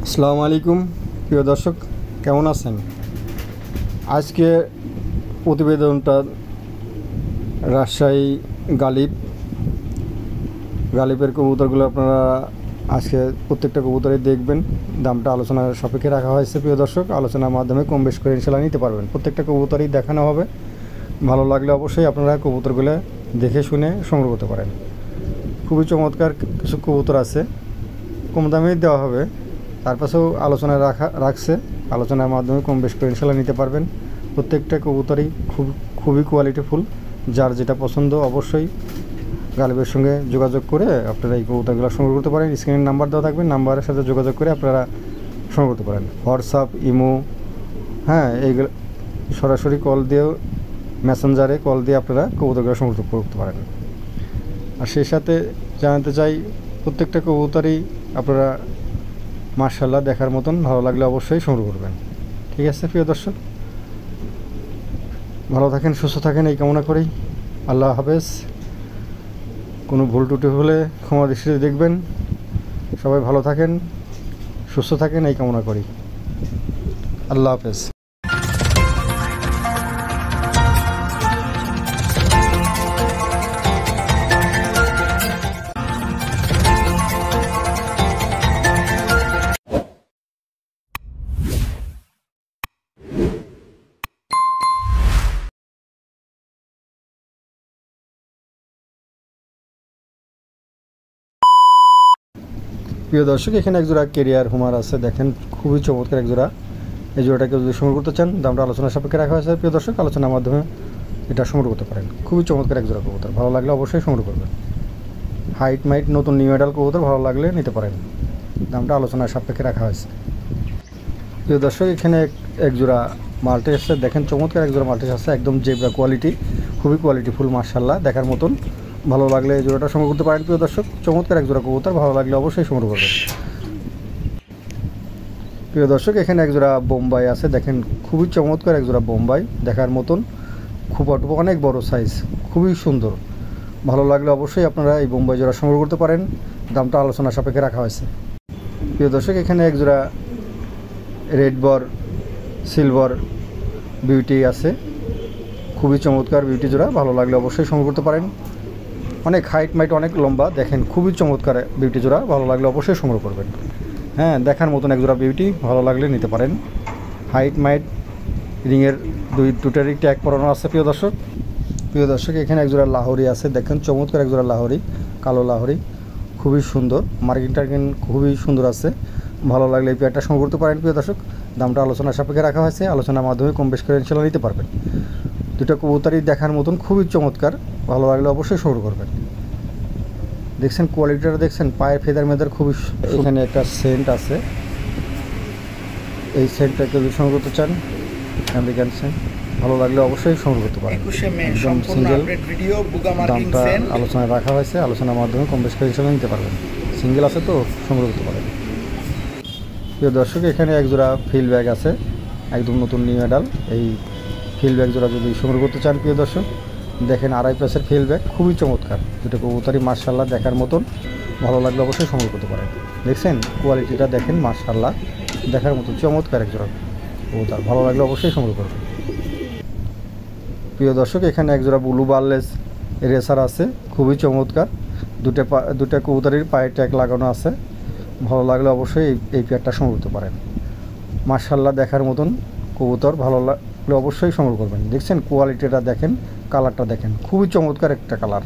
আসসালামু আলাইকুম প্রিয় দর্শক, কেমন আছেন? আজকে প্রতিবেদনটা রাজশাহী গালিবের কবুতরগুলো আপনারা আজকে প্রত্যেকটা কবুতরই দেখবেন। দামটা আলোচনার সাপেক্ষে রাখা হয়েছে প্রিয় দর্শক। আলোচনার মাধ্যমে কম বেশ করে ইনশাল্লাহ নিতে পারবেন। প্রত্যেকটা কবুতরই দেখানো হবে। ভালো লাগলে অবশ্যই আপনারা কবুতরগুলো দেখে শুনে সংগ্রহ করতে পারেন। খুবই চমৎকার কিছু কবুতর আছে, কম দামেই দেওয়া হবে। তার পাশেও আলোচনায় রাখছে, আলোচনার মাধ্যমে কম বেশ করে ইনশাল্লাহ নিতে পারবেন। প্রত্যেকটা কবুতরই খুবই কোয়ালিটিফুল। যার যেটা পছন্দ অবশ্যই গালিবের সঙ্গে যোগাযোগ করে আপনারা এই কবুতরগুলো সংগ্রহ করতে পারেন। স্ক্রিনের নাম্বার দেওয়া থাকবে, নাম্বারের সাথে যোগাযোগ করে আপনারা সংগ্রহ করতে পারেন। হোয়াটসঅ্যাপ, ইমো, এইগুলো সরাসরি কল দিয়েও, মেসেঞ্জারে কল দিয়ে আপনারা কবুতরগুলো সংগ্রহ করতে পারেন। আর সেই সাথে জানাতে চাই, প্রত্যেকটা কবুতরই আপনারা মাশাআল্লাহ দেখার মতন, ভালো লাগলে অবশ্যই সংগ্রহ করবেন। ঠিক আছে প্রিয় দর্শক, ভালো থাকেন, সুস্থ থাকেন এই কামনা করেই। আল্লাহ হাফেজ। কোনো ভুল ত্রুটি হলে ক্ষমা দৃষ্টিতে দেখবেন। সবাই ভালো থাকেন, সুস্থ থাকেন এই কামনা করি। আল্লাহ হাফেজ। প্রিয় দর্শক, এখানে একজোড়া কেরিয়ার হুমার আছে, দেখেন খুবই চমৎকার একজোড়া। এই জোড়াটাকে যদি সংগ্রহ করতে চান, দামটা আলোচনার সাপেক্ষে রাখা হয়েছে প্রিয় দর্শক। আলোচনার মাধ্যমে এটা সংগ্রহ করতে পারেন। খুবই চমৎকার একজোড়া কবুতর, ভালো লাগলে অবশ্যই সংগ্রহ করবেন। হাইট মাইট নতুন নিউ মেডাল কবুতর, ভালো লাগলে নিতে পারেন। দামটা আলোচনার সাপেক্ষে রাখা হয়েছে প্রিয় দর্শক। এখানে একজোড়া মাল্টিস আছে, দেখেন চমৎকার একজোড়া মাল্টিস আছে, একদম জেব্রা কোয়ালিটি, খুবই কোয়ালিটিফুল মাশাআল্লাহ দেখার মতন। ভালো লাগলে এই জোড়াটা সংগ্রহ করতে পারেন প্রিয় দর্শক। চমৎকার এক জোড়া কবুতর, ভালো লাগলে অবশ্যই সংগ্রহ করবেন প্রিয় দর্শক। এখানে এক জোড়া বোম্বাই আছে, দেখেন খুবই চমৎকার এক জোড়া বোম্বাই দেখার মতন, খুব অনেক বড় সাইজ, খুবই সুন্দর। ভালো লাগলে অবশ্যই আপনারা এই বোম্বাই জোড়া সংগ্রহ করতে পারেন। দামটা আলোচনার সাপেক্ষে রাখা হয়েছে প্রিয় দর্শক। এখানে এক জোড়া রেড বর সিলভার বিউটি আছে, খুবই চমৎকার বিউটি জোড়া, ভালো লাগলে অবশ্যই সংগ্রহ করতে পারেন। অনেক হাইট মাইট, অনেক লম্বা, দেখেন খুবই চমৎকার বিউটি জোড়া, ভালো লাগলে অবশ্যই সংগ্রহ করবেন। দেখার মতন এক জোড়া বিউটি, ভালো লাগলে নিতে পারেন। হাইট মাইট, রিংয়ের দুটারই ট্যাগ পরানো আছে প্রিয় দর্শক। এখানে এক জোড়া লাহোরি আছে, দেখেন চমৎকার এক জোড়া লাহোরি, কালো লাহোরি, খুবই সুন্দর। মার্কিন টার্কিন খুবই সুন্দর আছে, ভালো লাগলে এই পেয়ারটা সংগ্রহ করতে পারেন প্রিয় দর্শক। দামটা আলোচনার সাপেক্ষে রাখা হয়েছে, আলোচনার মাধ্যমে কম বেশ করে ইনশাল্লাহ নিতে পারবেন। দুটো কবুতরই দেখার মতন, খুবই চমৎকার, ভালো লাগলে অবশ্যই সংগ্রহ করবেন। দেখছেন কোয়ালিটিটা, দেখছেন পায়ের ফেদার মেদার খুবই। এখানে একটা সেন্ট আছে, এই সেন্টটাকে যদি সংগ্রহ করতে চান, আমেরিকান সেন্ট, ভালো লাগলে অবশ্যই সংগ্রহ করতে পারেন। একদম সিঙ্গেল, দামটা আলোচনায় রাখা হয়েছে, আলোচনার মাধ্যমে কম বেশ করে ইনশাল্লাহ নিতে পারবেন। সিঙ্গেল আছে তো সংগ্রহ করতে পারেন প্রিয় দর্শক। এখানে এক জোড়া ফিল ব্যাগ আছে, একদম নতুন নিউ মেডাল। এই ফিল ব্যাগ জোড়া যদি সংগ্রহ করতে চান প্রিয় দর্শক, দেখেন 2.5 প্লাসের ফিল ব্যাগ, খুবই চমৎকার। দুটো কবুতরই মাশাআল্লাহ দেখার মতন, ভালো লাগলে অবশ্যই সংগ্রহ করতে পারেন। দেখছেন কোয়ালিটিটা, দেখেন মাশাআল্লাহ দেখার মতন চমৎকার এক জোড়া কবুতর, ভালো লাগলে অবশ্যই সংগ্রহ করবেন প্রিয় দর্শক। এখানে এক জোড়া ব্লু বার্লেস রেসার আছে, খুবই চমৎকার। দুটা কবুতরের পায়ে ট্যাগ লাগানো আছে, ভালো লাগলে অবশ্যই এই পেয়ারটা সংগ্রহ করতে পারেন। মাশাআল্লাহ দেখার মতন কবুতর, ভালো লাগলে অবশ্যই সংগ্রহ করবেন। দেখছেন কোয়ালিটিটা, দেখেন কালারটা, দেখেন খুবই চমৎকার একটা কালার।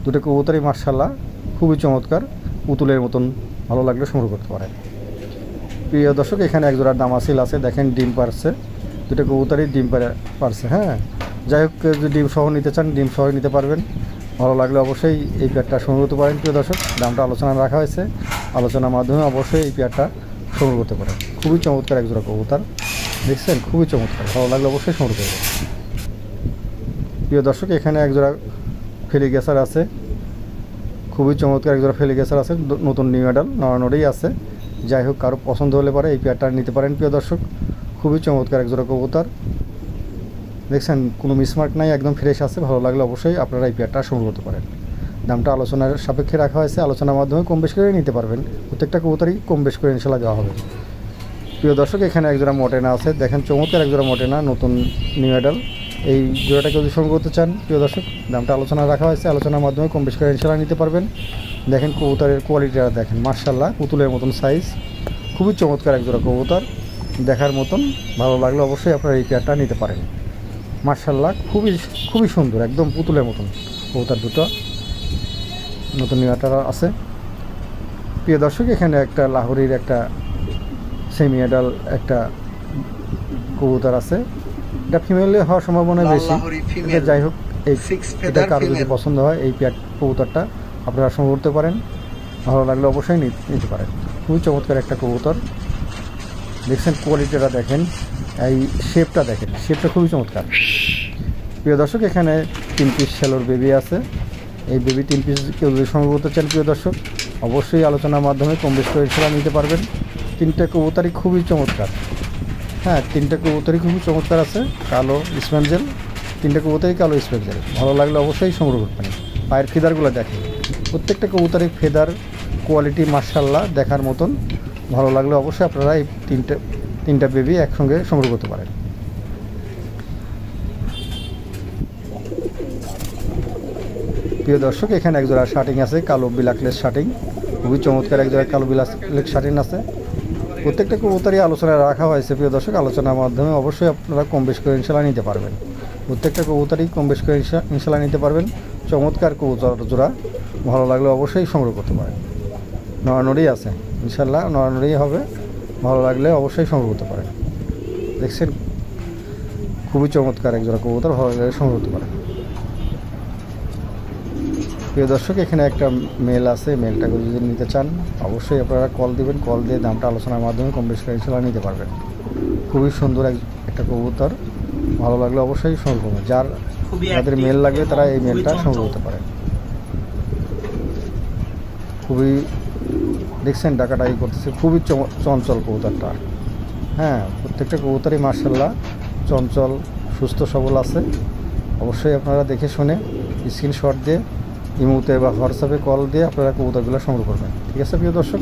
দুটো কবুতরই মাশাআল্লাহ খুবই চমৎকার, পুতুলের মতন, ভালো লাগলে সংগ্রহ করতে পারেন প্রিয় দর্শক। এখানে এক জোড়া দামাসিল আছে, দেখেন ডিম পারছে, দুটো কবুতরই ডিম পারছে। যাই হোক, যদি ডিম সহ নিতে চান ডিম সহ নিতে পারবেন, ভালো লাগলে অবশ্যই এই পেয়ারটা সংগ্রহ করতে পারেন প্রিয় দর্শক। দামটা আলোচনা রাখা হয়েছে, আলোচনার মাধ্যমে অবশ্যই এই পেয়ারটা সংগ্রহ করতে পারেন। খুবই চমৎকার এক জোড়া কবুতর, দেখছেন খুবই চমৎকার, ভালো লাগলে অবশ্যই সংগ্রহ করবেন প্রিয় দর্শক। এখানে এক জোড়া ফেলিগেসার আছে, খুবই চমৎকার এক জোড়া ফেলিগেসার আছে, নতুন নিউ মেডাল, নড়ানড়ি আছে। যাই হোক, কারো পছন্দ হলে পরে এই পেয়ারটা নিতে পারেন প্রিয় দর্শক। খুবই চমৎকার এক জোড়া কবুতর, দেখছেন কোনো মিসমার্ক নাই, একদম ফ্রেশ আছে, ভালো লাগলে অবশ্যই আপনারা এই পেয়ারটা সংগ্রহ করতে পারেন। দামটা আলোচনার সাপেক্ষে রাখা হয়েছে, আলোচনার মাধ্যমে কম বেশ করে নিতে পারবেন। প্রত্যেকটা কবুতরই কম বেশ করে ইনশাল্লাহ দেওয়া হবে। প্রিয় দর্শক, এখানে একজোড়া মটেনা আছে, দেখেন চমৎকার একজোড়া মটেনা, নতুন নিউ অ্যাডাল। এই জোড়াটাকে যদি সংগ্রহ করতে চান প্রিয় দর্শক, দামটা আলোচনা রাখা হয়েছে, আলোচনার মাধ্যমে কম বেশি করে ইনশাআল্লাহ নিতে পারবেন। দেখেন কবুতরের কোয়ালিটিটা দেখেন, মাশাআল্লাহ পুতুলের মতন সাইজ, খুবই চমৎকার একজোড়া কবুতর, দেখার মতন। ভালো লাগলে অবশ্যই আপনারা এই পেয়ারটা নিতে পারেন। মাশাআল্লাহ খুবই সুন্দর, একদম পুতুলের মতন কবুতর দুটো, নতুন নিউ অ্যাডাল আছে। প্রিয় দর্শক, এখানে একটা লাহোরির একটা সেমি অ্যাডাল একটা কবুতর আছে, এটা ফিমেলে হওয়ার সম্ভাবনা বেশি। যাই হোক, এটা কারো যদি পছন্দ হয় এই পেয়ার কবুতরটা আপনারা সংগ্রহ করতে পারেন, ভালো লাগলে অবশ্যই নিতে পারেন। খুবই চমৎকার একটা কবুতর, দেখছেন কোয়ালিটিটা দেখেন, এই শেপটা দেখেন, শেপটা খুবই চমৎকার। প্রিয় দর্শক, এখানে 3 পিস শ্যালোর বেবি আছে, এই বেবি 3 পিস কেউ যদি সংগ্রহ করতে চান প্রিয় দর্শক, অবশ্যই আলোচনার মাধ্যমে কম বেশি করে ইনশাআল্লাহ নিতে পারবেন। 3টা কবুতরই খুবই চমৎকার, হ্যাঁ 3টা কবুতরই খুবই চমৎকার আছে, কালো স্প্যাঞ্জেল, 3টা কবুতরই কালো স্প্যাঞ্জেল। ভালো লাগলে অবশ্যই সংগ্রহ করবেন। পায়ের ফেদারগুলো দেখেন, প্রত্যেকটা কবুতরের ফেদার কোয়ালিটি মাশাআল্লাহ দেখার মতন। ভালো লাগলে অবশ্যই আপনারা এই তিনটা বেবি একসঙ্গে সংগ্রহ করতে পারেন। প্রিয় দর্শক, এখানে একজোড়া শার্টিং আছে, কালো বিলাকলেস শার্টিং, খুবই চমৎকার একজোড়া কালো বিলাকলেস শার্টিং আছে। প্রত্যেকটা কবুতরই আলোচনায় রাখা হয়েছে প্রিয় দর্শক, আলোচনার মাধ্যমে অবশ্যই আপনারা কম বেশি করে ইনশাআল্লাহ নিতে পারবেন। প্রত্যেকটা কবুতরই কম বেশি করে ইনশাআল্লাহ নিতে পারবেন। চমৎকার কবুতর জোড়া, ভালো লাগলে অবশ্যই সংগ্রহ করতে পারেন। নড়ানড়ি আছে, ইনশাআল্লাহ নড়ানড়ি হবে, ভালো লাগলে অবশ্যই সংগ্রহ করতে পারেন। দেখছেন খুবই চমৎকার একজোড়া কবুতর, ভালো লাগলে সংগ্রহ করতে পারেন। প্রিয় দর্শক, এখানে একটা মেল আছে, মেলটাকে যদি নিতে চান অবশ্যই আপনারা কল দিবেন, কল দিয়ে দামটা আলোচনার মাধ্যমে কম বেশি করে ইনশাআল্লাহ নিতে পারবেন। খুবই সুন্দর একটা কবুতর, ভালো লাগলে অবশ্যই সংগ্রহ করবেন। যাদের মেল লাগবে তারা এই মেলটা সংগ্রহ করতে পারেন। খুবই দেখছেন ডাকাডাকি করতেছে, খুবই চঞ্চল কবুতরটা, হ্যাঁ প্রত্যেকটা কবুতরই মাশাআল্লাহ চঞ্চল, সুস্থ সবল আছে। অবশ্যই আপনারা দেখে শুনে স্ক্রিনশট দিয়ে ইমোতে বা হোয়াটসঅ্যাপে কল দিয়ে আপনারা কবুতরগুলো সংগ্রহ করবেন। ঠিক আছে প্রিয় দর্শক,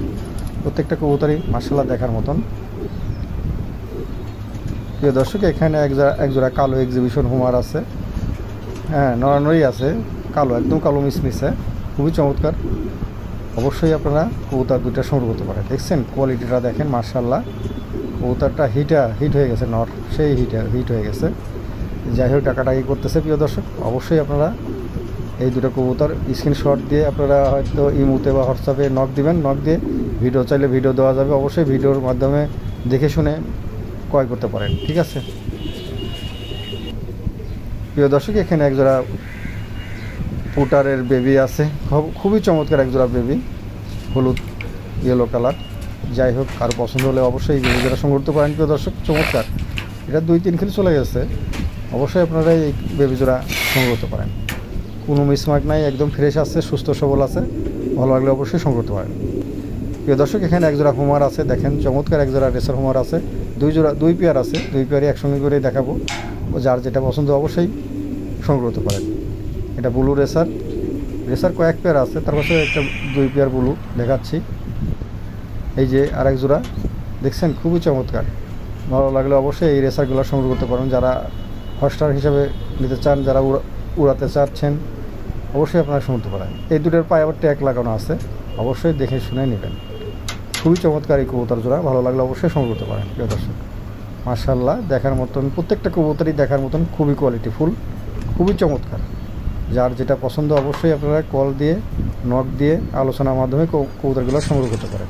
প্রত্যেকটা কবুতরই মাশাআল্লাহ দেখার মতন। প্রিয় দর্শক, এখানে একজোড়া কালো এক্সিবিশন হুমার আছে, হ্যাঁ নড়ানড়ি আছে, কালো একদম কালো মিসমিসে, খুবই চমৎকার। অবশ্যই আপনারা কবুতর দুইটা সংগ্রহ করতে পারেন। দেখছেন কোয়ালিটিটা দেখেন মাশাআল্লাহ, কবুতরটা হিট হয়ে গেছে, নট সেই হিট হয়ে গেছে। যাই হোক টাকাটাকি করতেছে প্রিয় দর্শক, অবশ্যই আপনারা এই দুটো কবুতর স্ক্রিনশট দিয়ে আপনারা হয়তো ইমোতে বা হোয়াটসঅ্যাপে নক দিবেন, নক দিয়ে ভিডিও চাইলে ভিডিও দেওয়া যাবে, অবশ্যই ভিডিওর মাধ্যমে দেখে শুনে ক্রয় করতে পারেন। ঠিক আছে প্রিয় দর্শক, এখানে একজোড়া পুটারের বেবি আছে, খুবই চমৎকার একজোড়া বেবি, হলুদ ইয়েলো কালার। যাই হোক কারো পছন্দ হলে অবশ্যই এই বেবি জোড়া সংগ্রহ করতে পারেন প্রিয় দর্শক, চমৎকার। এটা 2-3 কিলো চলে গেছে, অবশ্যই আপনারা এই বেবি জোড়া সংগ্রহ করতে পারেন। কোনো মিসমার্ক নাই, একদম ফ্রেশ আছে, সুস্থ সবল আছে, ভালো লাগলে অবশ্যই সংগ্রহ করতে পারেন। প্রিয় দর্শক, এখানে একজোড়া হোমার আছে, দেখেন চমৎকার একজোড়া রেসার হোমার আছে, 2 পেয়ার আছে, 2 পেয়ারই একসঙ্গে করে দেখাবো, যার যেটা পছন্দ অবশ্যই সংগ্রহ করতে পারেন। এটা ব্লু রেসার কয়েক পেয়ার আছে, তার পাশে একটা 2 পেয়ার ব্লু দেখাচ্ছি। এই যে আরেক জোড়া দেখছেন, খুবই চমৎকার, ভালো লাগলে অবশ্যই এই রেসারগুলো সংগ্রহ করতে পারেন। যারা হটস্টার হিসাবে নিতে চান, যারা উড়াতে চাচ্ছেন অবশ্যই আপনারা শুনতে পারেন। এই দুটোর পায়ে আবার ট্যাগ লাগানো আছে, অবশ্যই দেখে শুনে নেবেন। খুবই চমৎকার এই কবুতর জোড়া, ভালো লাগলে অবশ্যই সংগ্রহ করতে পারেন প্রিয় দর্শক। মাশাআল্লাহ দেখার মতন, প্রত্যেকটা কবুতরই দেখার মতন, খুবই কোয়ালিটিফুল, খুবই চমৎকার। যার যেটা পছন্দ অবশ্যই আপনারা কল দিয়ে নক দিয়ে আলোচনার মাধ্যমে কবুতরগুলো সংগ্রহ করতে পারেন।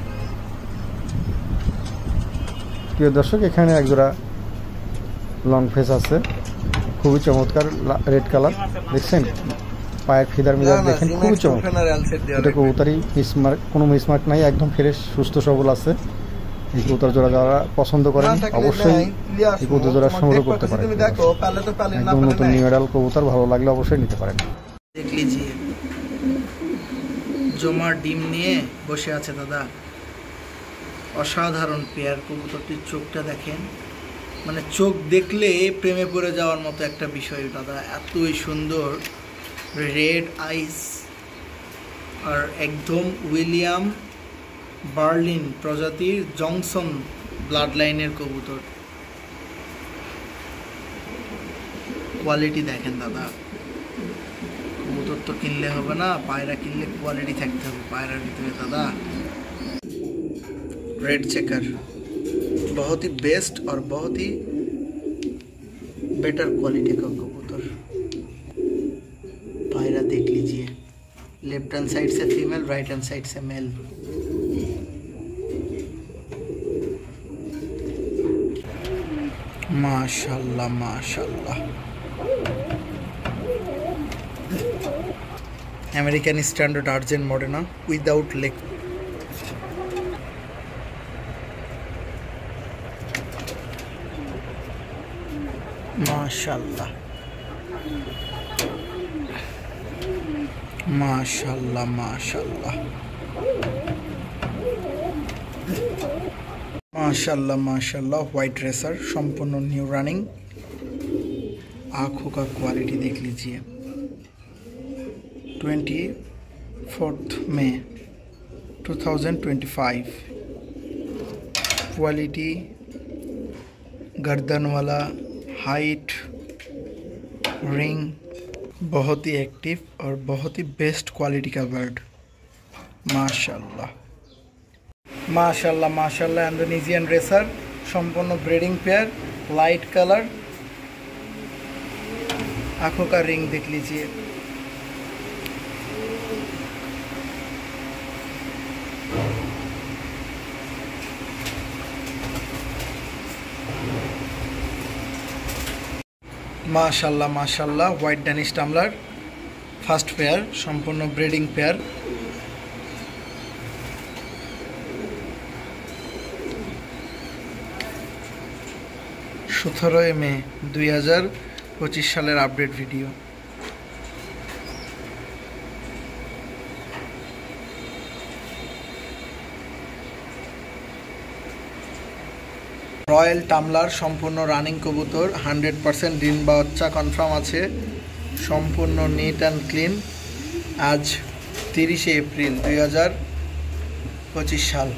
প্রিয় দর্শক, এখানে একজোড়া লং ফেস আছে, খুবই চমৎকার রেড কালার, দেখছেন পায়ের ফিদার মিদার দেখেন, খুবই চমৎকার। এটা কবুতরই কোনো মিসমার্ক নাই, একদম ফ্রেশ সুস্থ সবল আছে। এই কবুতর জোড়া যারা পছন্দ করেন অবশ্যই এই কবুতর জোড়া সংগ্রহ করতে পারেন। একদম নতুন নিউ অ্যাডাল কবুতর, ভালো লাগলে অবশ্যই নিতে পারেন। দেখ লিজিয়ে জমার ডিম নিয়ে বসে আছে দাদা, অসাধারণ পেয়ার। কবুতরটির চোখটা দেখেন, মানে চোখ দেখলে প্রেমে পড়ে যাওয়ার মতো একটা বিষয় দাদা, এতই সুন্দর রেড আইস, আর একদম উইলিয়াম বার্লিন প্রজাতির জংসন ব্লাড লাইনের কবুতর। কোয়ালিটি দেখেন দাদা, কবুতর তো কিনলে হবে না, পায়রা কিনলে কোয়ালিটি থাকতে হবে पायरा ভিতরে दादा। रेड चेकर बहुत ही बेस्ट और बहुत ही बेटर क्वालिटी का कबूतर। पायरा देख लीजिए, लेफ्ट हैंड साइड से फीमेल, राइट हैंड साइड से मेल। माशाल्लाह माशाल्लाह। American standard urgent Moderna without leg. माशाल्लाह माशाल्लाह माशाल्लाह माशाल्लाह माशाल्लाह। वाइट रेसर संपूर्ण न्यू रनिंग। आँखों का क्वालिटी देख लीजिए। 24 मई 2025। क्वालिटी गर्दन वाला, हाइट, रिंग, बहुत ही एक्टिव और बहुत ही बेस्ट क्वालिटी का बर्ड। माशाल्लाह माशाल्लाह माशाल्लाह। इंडोनेशियन रेसर संपूर्ण ब्रीडिंग पेयर, लाइट कलर। आँखों का रिंग देख लीजिए। माशाल्लाह माशाल्लाह। व्हाइट डैनिश टाम्बलर फार्स्ट पेयर, संपूर्ण ब्रीडिंग पेयर। सत्रह मई 2025 सालेर अपडेट भिडियो। रॉयल टाम्बलर सम्पूर्ण रानिंग कबूतर। 100% डिम बा बाच्चा कनफार्म आछे। सम्पूर्ण नीट एंड क्लीन। आज 30 एप्रिल 2025 साल।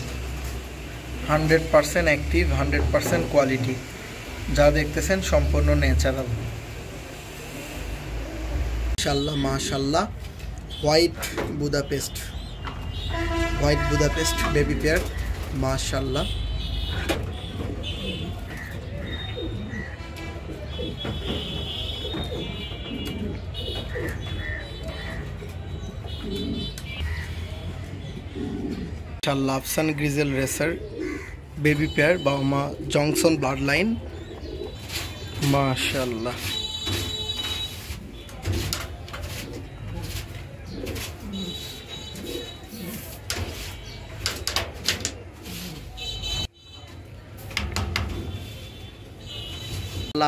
100% एक्टिव, 100% क्वालिटी। जा देखतेছেন সম্পূর্ণ ন্যাচারাল। माशाल्लाह माशाल्लाह। White Budapest, white Budapest baby pair. माशाल्लाह माशाल्लाह। अफसान ग्रिजेल रेसर बेबी पेयर, बाबा जंक्शन ब्लड लाइन। माशाल्लाह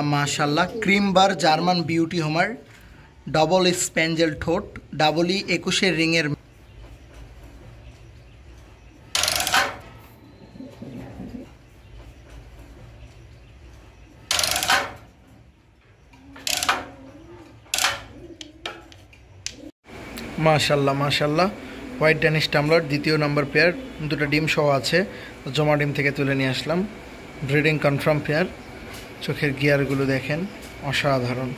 माशाल्लाह। क्रीम बार जार्मान बिউটি होमार, डबल स्पैंजल ठोट, डाबली 21 रिंगेर। माशाल्लाह माशाल्लाह। व्हाइट डैनिश टाम्बलर द्वितीय नम्बर पेयर। दुটো ডিম সহ আছে, জমা ডিম থেকে তুলে নিয়ে আসলাম। Breeding confirm pair. চোখের গিয়ারগুলো দেখেন, অসাধারণ।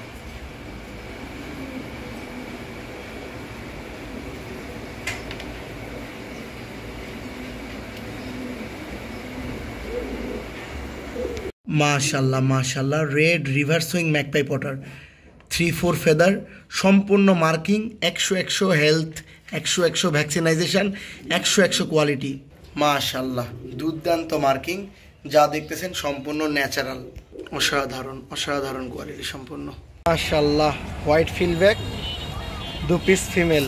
माशाल्लाह माशाल्लाह। रेड रिभार सुइंग मैकपाई पटार, 3-4 फेदार, सम्पूर्ण मार्किंग, 100 हेल्थ, 100 भैक्सिनाइजेशन, 100 क्वालिटी। माशाल्लाह दुर्दान्त मार्किंग। जा देखतेছেন सम्पूर्ण ন্যাচারাল, असाधारण असाधारण क्वालिटी सम्पूर्ण। माशाल्लाह। व्हाइट फील्डबैक, 2 पिस फीमेल।